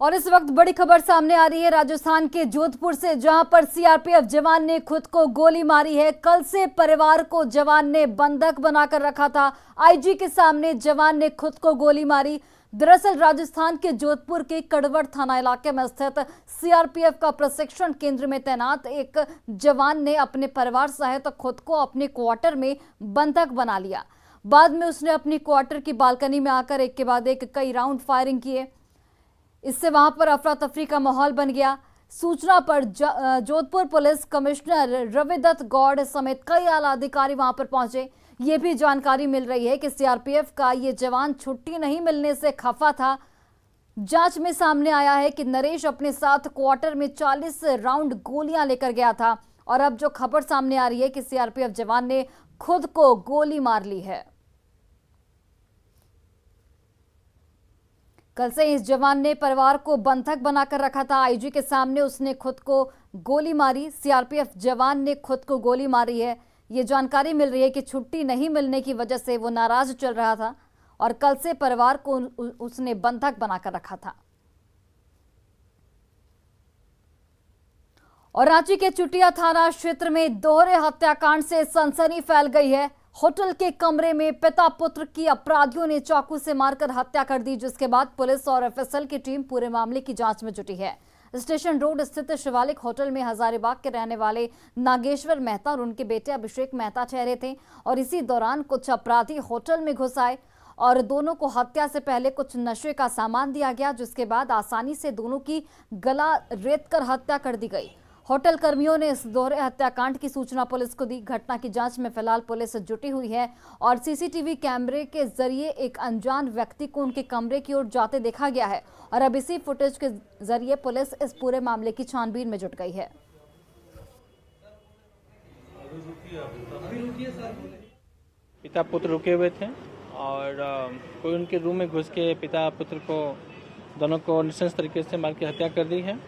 और इस वक्त बड़ी खबर सामने आ रही है राजस्थान के जोधपुर से, जहां पर सीआरपीएफ जवान ने खुद को गोली मारी है। कल से परिवार को जवान ने बंधक बनाकर रखा था। आईजी के सामने जवान ने खुद को गोली मारी। दरअसल राजस्थान के जोधपुर के कड़वड़ थाना इलाके में स्थित सीआरपीएफ का प्रशिक्षण केंद्र में तैनात एक जवान ने अपने परिवार सहित खुद को अपने क्वार्टर में बंधक बना लिया। बाद में उसने अपनी क्वार्टर की बालकनी में आकर एक के बाद एक कई राउंड फायरिंग किए। इससे वहां पर अफरा तफरी का माहौल बन गया। सूचना पर जोधपुर पुलिस कमिश्नर रविदत्त गौड़ समेत कई आला अधिकारी वहां पर पहुंचे। ये भी जानकारी मिल रही है कि सीआरपीएफ का ये जवान छुट्टी नहीं मिलने से खफा था। जांच में सामने आया है कि नरेश अपने साथ क्वार्टर में 40 राउंड गोलियां लेकर गया था। और अब जो खबर सामने आ रही है कि सीआरपीएफ जवान ने खुद को गोली मार ली है। कल से इस जवान ने परिवार को बंधक बनाकर रखा था। आईजी के सामने उसने खुद को गोली मारी। सीआरपीएफ जवान ने खुद को गोली मारी है। ये जानकारी मिल रही है कि छुट्टी नहीं मिलने की वजह से वो नाराज चल रहा था और कल से परिवार को उसने बंधक बनाकर रखा था। और रांची के चुटिया थाना क्षेत्र में दोहरे हत्याकांड से सनसनी फैल गई है। होटल के कमरे में पिता पुत्र की अपराधियों ने चाकू से मारकर हत्या कर दी, जिसके बाद पुलिस और एफएसएल की टीम पूरे मामले की जांच में जुटी है। स्टेशन रोड स्थित शिवालिक होटल में हजारीबाग के रहने वाले नागेश्वर मेहता और उनके बेटे अभिषेक मेहता ठहरे थे और इसी दौरान कुछ अपराधी होटल में घुस आए और दोनों को हत्या से पहले कुछ नशे का सामान दिया गया, जिसके बाद आसानी से दोनों की गला रेतकर हत्या कर दी गई। होटल कर्मियों ने इस दोहरे हत्याकांड की सूचना पुलिस को दी। घटना की जांच में फिलहाल पुलिस जुटी हुई है और सीसीटीवी कैमरे के जरिए एक अनजान व्यक्ति को उनके कमरे की ओर जाते देखा गया है और अब इसी फुटेज के जरिए पुलिस इस पूरे मामले की छानबीन में जुट गई है। पिता पुत्र रुके हुए थे और कोई उनके रूम में घुस के पिता पुत्र को दोनों को नृशंस तरीके से मार के हत्या कर दी है।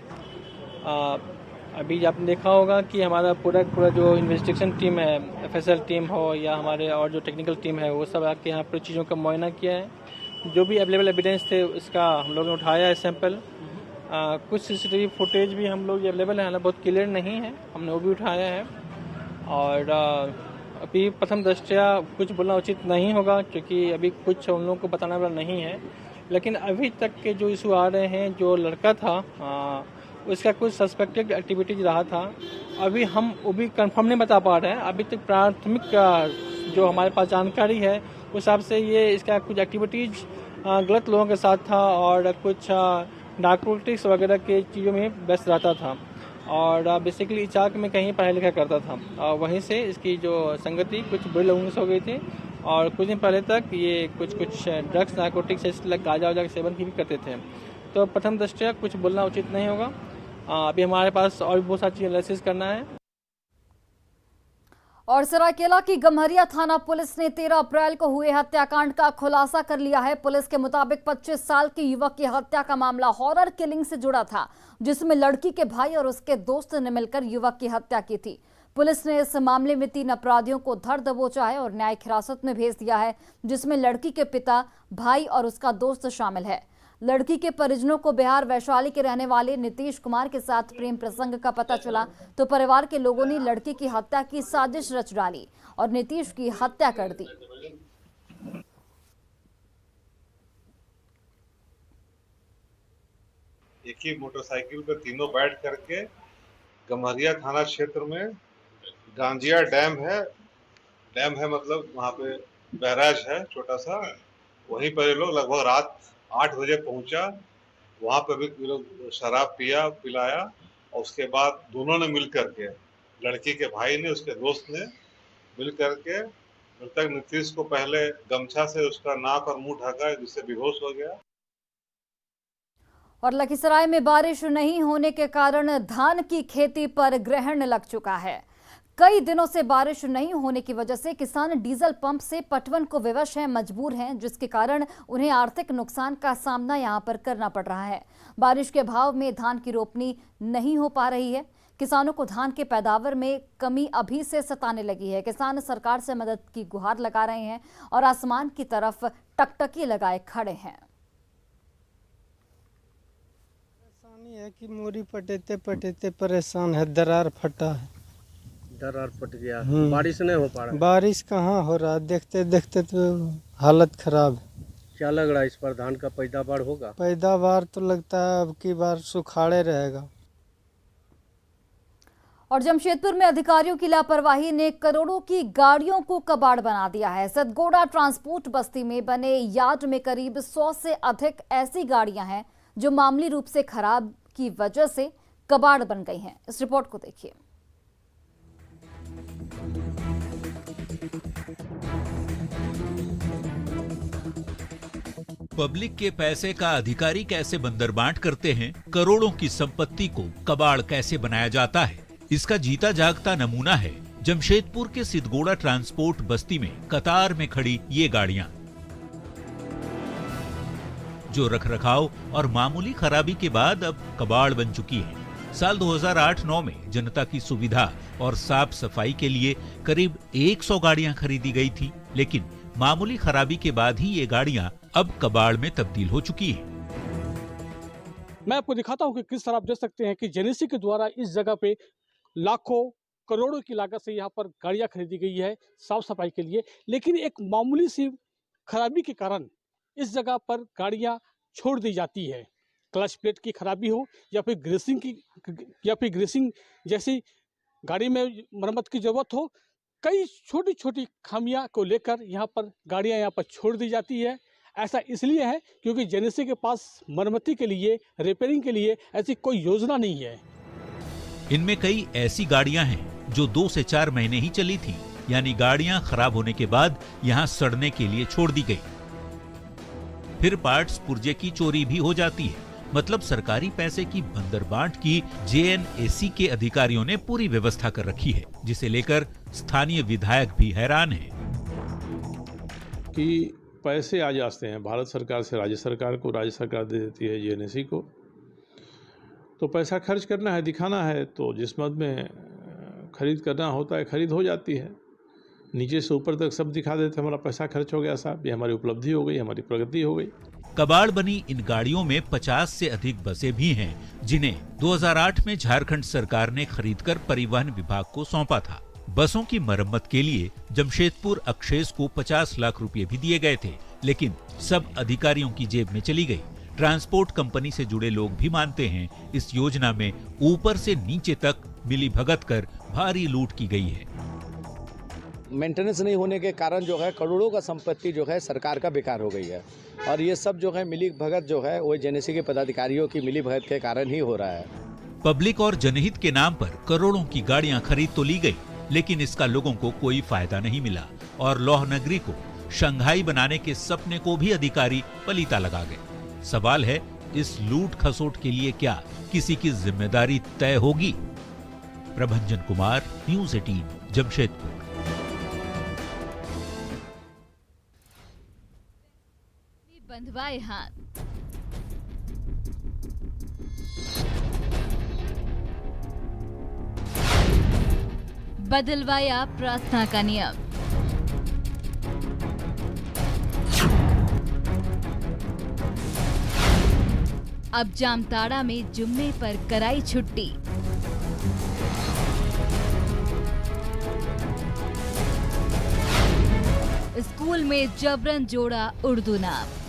अभी आपने देखा होगा कि हमारा पूरा जो इन्वेस्टिगेशन टीम है, एफएसएल टीम हो या हमारे और जो टेक्निकल टीम है, वो सब आके यहाँ पर चीज़ों का मुआयना किया है। जो भी अवेलेबल एविडेंस थे उसका हम लोगों ने उठाया है सैंपल। कुछ सीसीटीवी फुटेज भी हम लोग अवेलेबल है, हालांकि बहुत क्लियर नहीं है, हमने वो भी उठाया है। और अभी प्रथम दृष्टया कुछ बोलना उचित नहीं होगा क्योंकि अभी कुछ हम लोगों को बताने वाला नहीं है। लेकिन अभी तक के जो इशू आ रहे हैं, जो लड़का था उसका कुछ सस्पेक्टेड एक्टिविटीज रहा था। अभी हम वो भी कंफर्म नहीं बता पा रहे हैं। अभी तक प्राथमिक जो हमारे पास जानकारी है उस हिसाब से ये इसका कुछ एक्टिविटीज गलत लोगों के साथ था और कुछ नारकोटिक्स वगैरह के चीज़ों में व्यस्त रहता था और बेसिकली इचाक में कहीं पढ़ाई लिखा करता था और वहीं से इसकी जो संगति कुछ बुरे लोगों से हो गई थी और कुछ दिन पहले तक ये कुछ ड्रग्स नारकोटिक्स गांजा वाजा के सेवन भी करते थे। तो प्रथम दृष्टया कुछ बोलना उचित नहीं होगा। अभी हमारे पास और भी बहुत सारी चीज़ एनालिसिस करना है। और सरायकेला की गम्हरिया थाना पुलिस ने 13 अप्रैल को हुए हत्याकांड का खुलासा कर लिया है। पुलिस के मुताबिक 25 साल के युवक की हत्या का मामला हॉरर किलिंग से जुड़ा था, जिसमें लड़की के भाई और उसके दोस्त ने मिलकर युवक की हत्या की थी। पुलिस ने इस मामले में 3 अपराधियों को धर दबोचा है और न्यायिक हिरासत में भेज दिया है, जिसमें लड़की के पिता, भाई और उसका दोस्त शामिल है। लड़की के परिजनों को बिहार वैशाली के रहने वाले नीतीश कुमार के साथ प्रेम प्रसंग का पता चला तो परिवार के लोगों ने लड़की की हत्या की साजिश रच डाली और नीतीश की हत्या कर दी। एक ही मोटरसाइकिल पे तीनों बैठ करके गम्हरिया थाना क्षेत्र में गांजिया डैम है मतलब वहाँ पे बैराज है छोटा सा, वहीं पर ये लोग लगभग रात 8 बजे पहुंचा। वहां पर भी लोग शराब पिलाया और उसके बाद दोनों ने मिल करके, लड़की के भाई ने उसके दोस्त ने मिल करके मृतक नीतीश को पहले गमछा से उसका नाक और मुंह ढका, जिससे बेहोश हो गया। और लखीसराय में बारिश नहीं होने के कारण धान की खेती पर ग्रहण लग चुका है। कई दिनों से बारिश नहीं होने की वजह से किसान डीजल पंप से पटवन को विवश हैं, मजबूर हैं, जिसके कारण उन्हें आर्थिक नुकसान का सामना यहां पर करना पड़ रहा है। बारिश के अभाव में धान की रोपनी नहीं हो पा रही है। किसानों को धान के पैदावार में कमी अभी से सताने लगी है। किसान सरकार से मदद की गुहार लगा रहे हैं और आसमान की तरफ टकटकी लगाए खड़े हैं। परेशानी है कि मोरी पटेते पटेते परेशान है, दरार फटा है। दरार फट गया, बारिश नहीं हो पा रहा। बारिश कहाँ हो रहा, देखते देखते तो हालत खराब है। क्या लग रहा है इस पर धान का पैदावार होगा? पैदावार तो लगता है अब की बार सुखाड़े रहेगा। और जमशेदपुर में अधिकारियों की लापरवाही ने करोड़ों की गाड़ियों को कबाड़ बना दिया है। सतगोड़ा ट्रांसपोर्ट बस्ती में बने यार्ड में करीब 100 से अधिक ऐसी गाड़ियां हैं जो मामूली रूप से खराब की वजह से कबाड़ बन गई हैं। इस रिपोर्ट को देखिए। पब्लिक के पैसे का अधिकारी कैसे बंदरबांट करते हैं, करोड़ों की संपत्ति को कबाड़ कैसे बनाया जाता है, इसका जीता जागता नमूना है जमशेदपुर के सितगोड़ा ट्रांसपोर्ट बस्ती में कतार में खड़ी ये गाड़ियां, जो रखरखाव और मामूली खराबी के बाद अब कबाड़ बन चुकी है। साल 2008-9 में जनता की सुविधा और साफ सफाई के लिए करीब 100 गाड़ियां खरीदी गई थी, लेकिन मामूली खराबी के बाद ही ये गाड़ियां अब कबाड़ में तब्दील हो चुकी है। मैं आपको दिखाता हूं कि किस तरह आप देख सकते हैं कि जेनेसी के द्वारा इस जगह पे लाखों करोड़ों की लागत से यहाँ पर गाड़ियां खरीदी गई है साफ सफाई के लिए, लेकिन एक मामूली सी खराबी के कारण इस जगह पर गाड़ियां छोड़ दी जाती है। क्लच प्लेट की खराबी हो या फिर ग्रीसिंग जैसी गाड़ी में मरम्मत की जरूरत हो, कई छोटी छोटी खामियां को लेकर यहाँ पर गाड़ियां यहाँ पर छोड़ दी जाती है। ऐसा इसलिए है क्योंकि जेनेसी के पास मरम्मती के लिए, रिपेयरिंग के लिए ऐसी कोई योजना नहीं है। इनमें कई ऐसी गाड़ियां हैं जो 2 से 4 महीने ही चली थी, यानी गाड़ियां खराब होने के बाद यहां सड़ने के लिए छोड़ दी गई। फिर पार्ट्स पुर्जे की चोरी भी हो जाती है। मतलब सरकारी पैसे की बंदरबांट की JNAC के अधिकारियों ने पूरी व्यवस्था कर रखी है, जिसे लेकर स्थानीय विधायक भी हैरान हैं कि पैसे आ जाते हैं भारत सरकार से राज्य सरकार को, राज्य सरकार दे देती है JNAC को, तो पैसा खर्च करना है, दिखाना है, तो जिस मद में खरीद करना होता है खरीद हो जाती है। नीचे से ऊपर तक सब दिखा देते हमारा पैसा खर्च हो गया साहब, ये हमारी उपलब्धि हो गई, हमारी प्रगति हो गई। कबाड़ बनी इन गाड़ियों में 50 से अधिक बसें भी हैं, जिन्हें 2008 में झारखंड सरकार ने खरीदकर परिवहन विभाग को सौंपा था। बसों की मरम्मत के लिए जमशेदपुर अक्षेस को 50 लाख रुपए भी दिए गए थे, लेकिन सब अधिकारियों की जेब में चली गई। ट्रांसपोर्ट कंपनी से जुड़े लोग भी मानते हैं इस योजना में ऊपर से नीचे तक मिलीभगत कर भारी लूट की गई है। मेंटेनेंस नहीं होने के कारण जो है करोड़ों का संपत्ति जो है सरकार का बेकार हो गई है, और ये सब जो है मिली भगत जो है वो जेनेसी के पदाधिकारियों की मिली भगत के कारण ही हो रहा है। पब्लिक और जनहित के नाम पर करोड़ों की गाड़ियां खरीद तो ली गई, लेकिन इसका लोगों को कोई फायदा नहीं मिला और लौह नगरी को शंघाई बनाने के सपने को भी अधिकारी पलीता लगा गए। सवाल है, इस लूट खसोट के लिए क्या किसी की जिम्मेदारी तय होगी? प्रभंजन कुमार, न्यूज़ 18, जमशेदपुर। बंधवाए हाथ, बदलवाया प्रार्थना का नियम। अब जामताड़ा में जुम्मे पर कराई छुट्टी। स्कूल में जबरन जोड़ा उर्दू नाम।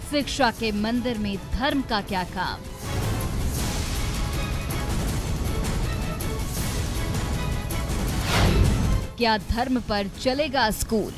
शिक्षा के मंदिर में धर्म का क्या काम? क्या धर्म पर चलेगा स्कूल?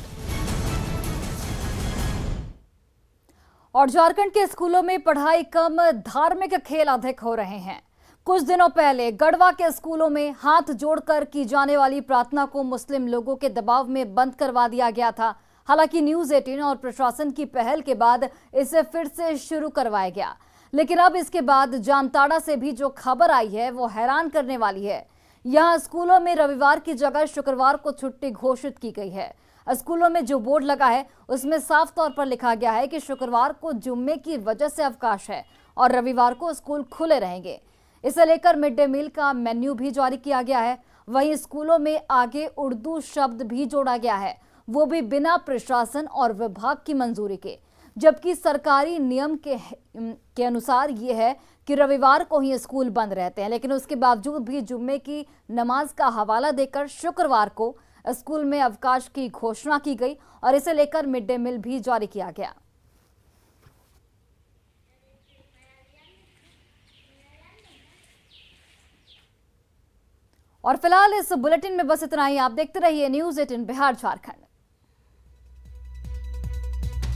और झारखंड के स्कूलों में पढ़ाई कम, धार्मिक खेल अधिक हो रहे हैं। कुछ दिनों पहले गढ़वा के स्कूलों में हाथ जोड़कर की जाने वाली प्रार्थना को मुस्लिम लोगों के दबाव में बंद करवा दिया गया था। हालांकि न्यूज़ 18 और प्रशासन की पहल के बाद इसे फिर से शुरू करवाया गया, लेकिन अब इसके बाद जामताड़ा से भी जो खबर आई है वो हैरान करने वाली है। यहाँ स्कूलों में रविवार की जगह शुक्रवार को छुट्टी घोषित की गई है। स्कूलों में जो बोर्ड लगा है उसमें साफ तौर पर लिखा गया है कि शुक्रवार को जुम्मे की वजह से अवकाश है और रविवार को स्कूल खुले रहेंगे। इसे लेकर मिड डे मील का मेन्यू भी जारी किया गया है। वहीं स्कूलों में आगे उर्दू शब्द भी जोड़ा गया है। वो भी बिना प्रशासन और विभाग की मंजूरी के। जबकि सरकारी नियम के अनुसार ये है कि रविवार को ही स्कूल बंद रहते हैं, लेकिन उसके बावजूद भी जुम्मे की नमाज का हवाला देकर शुक्रवार को स्कूल में अवकाश की घोषणा की गई और इसे लेकर मिड डे मील भी जारी किया गया। और फिलहाल इस बुलेटिन में बस इतना ही। आप देखते रहिए न्यूज़ 18 बिहार झारखंड।